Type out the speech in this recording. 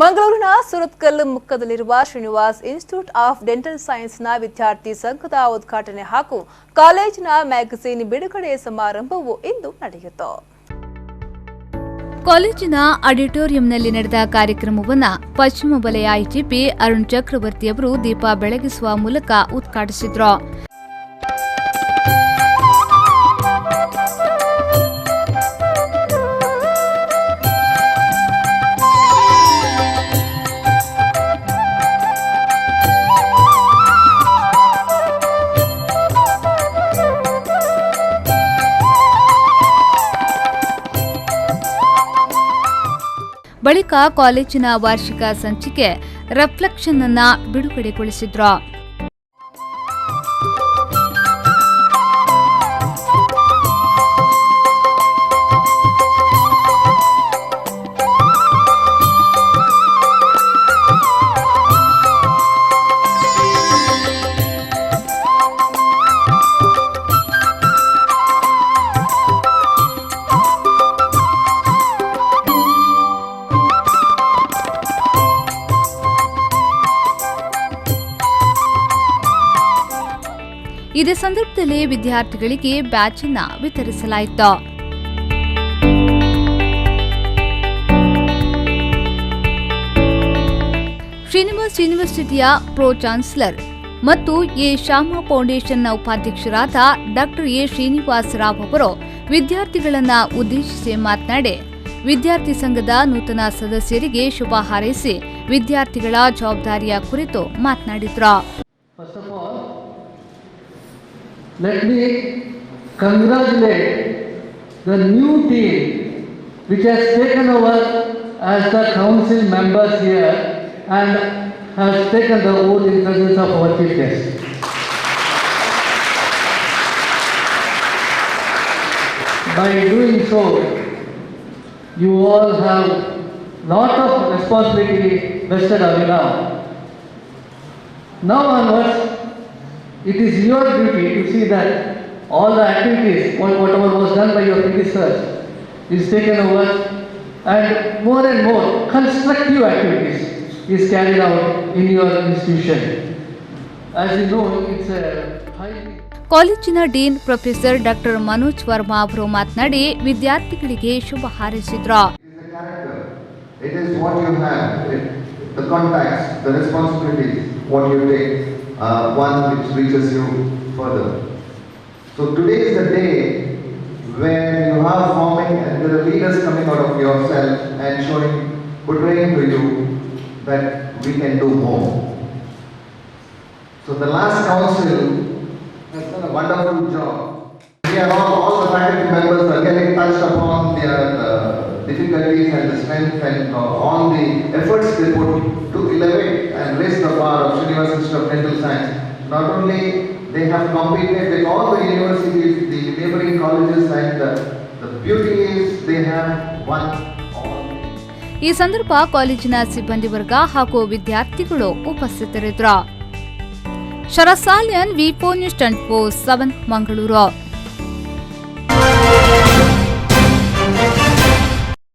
ಮಂಗಳೂರಿನ ಸುರತ್ಕಲ್ ಮುಖದಲ್ಲಿರುವ Srinivas Institute of Dental ಸೈನ್ಸ್ನ ವಿದ್ಯಾರ್ಥಿ ಸಂಘದ ಉದ್ಘಾಟನೆ ಹಾಗೂ ಕಾಲೇಜಿನ ಮ್ಯಾಗಜಿನ್ ಬಿಡುಗಡೆ ಸಮಾರಂಭವು ಇಂದು ನಡೆಯಿತು. ಕಾಲೇಜಿನ ಆಡಿಟೋರಿಯಂನಲ್ಲಿ ನಡೆದ ಕಾರ್ಯಕ್ರಮವನ್ನು ಪಶ್ಚಿಮ ವಲಯ ಐಜಿಪಿ ಅರುಣ್ ಚಕ್ರವರ್ತಿ ಅವರು ದೀಪ ಬೆಳಗಿಸುವ ಮೂಲಕ ಉದ್ಘಾಟಿಸಿದರು. ಬಳಿಕ ಕಾಲೇಜಿನ ವಾರ್ಷಿಕ ಸಂಚಿಕೆ ರಿಫ್ಲೆಕ್ಷನ್ ಅನ್ನು ಬಿಡುಗಡೆಗೊಳಿಸಿದ್ರು. ಇದೇ ಸಂದರ್ಭದಲ್ಲಿ ವಿದ್ಯಾರ್ಥಿಗಳಿಗೆ ಬ್ಯಾಚ್ ಅನ್ನು ವಿತರಿಸಲಾಯಿತು. ಶ್ರೀನಿವಾಸ್ ಯೂನಿವರ್ಸಿಟಿಯ ಪ್ರೋ ಚಾನ್ಸಲರ್ ಮತ್ತು ಎ ಶ್ಯಾಮ ಫೌಂಡೇಶನ್ನ ಉಪಾಧ್ಯಕ್ಷರಾದ ಡಾ ಎ ಶ್ರೀನಿವಾಸ್ ರಾವ್ ಅವರು ವಿದ್ಯಾರ್ಥಿಗಳನ್ನು ಉದ್ದೇಶಿಸಿ ಮಾತನಾಡಿ ವಿದ್ಯಾರ್ಥಿ ಸಂಘದ ನೂತನ ಸದಸ್ಯರಿಗೆ ಶುಭ ಹಾರೈಸಿ ವಿದ್ಯಾರ್ಥಿಗಳ ಜವಾಬ್ದಾರಿಯ ಕುರಿತು ಮಾತನಾಡಿದರು. Let me congratulate the new team which has taken over as the council members here and has taken the oath in presence of our chief guest. By doing so, you all have lot of responsibility vested on you now. Now onwards, it is your duty to see that all the activities, whatever was done by your predecessors, is taken over and more constructive activities is carried out in your institution. As you know, it's a highly... ಕಾಲೇಜಿನ dean professor ಡಾ ಮನೋಜ್ ವರ್ಮಾ ಅವರು ಮಾತನಾಡಿ ವಿದ್ಯಾರ್ಥಿಗಳಿಗೆ ಶುಭ ಹಾರೈಸಿದ್ರು. It is what you have, the contacts, the responsibilities, what you take. One which reaches you further. So today is the day where you are forming and there are leaders coming out of yourself and portraying to you that we can do more. So the last council has done a wonderful job. We are all the faculty members are getting touched upon their difficulties and the strength and all the efforts they put to elevate and raise the bar of Srinivas Institute of Dental Science. Not only they have competed with all the universities, the neighboring colleges, and the beauty is they have won all. ಈ ಸಂದರ್ಭ ಕಾಲೇಜಿನ ಸಿಬ್ಬಂದಿ ವರ್ಗ ಹಾಗೂ ವಿದ್ಯಾರ್ಥಿಗಳು ಉಪಸ್ಥಿತರಿದ್ದರು. ಶರಸಾಲಿಯನ್ ವಿ4 news 24/7 Mangaluru.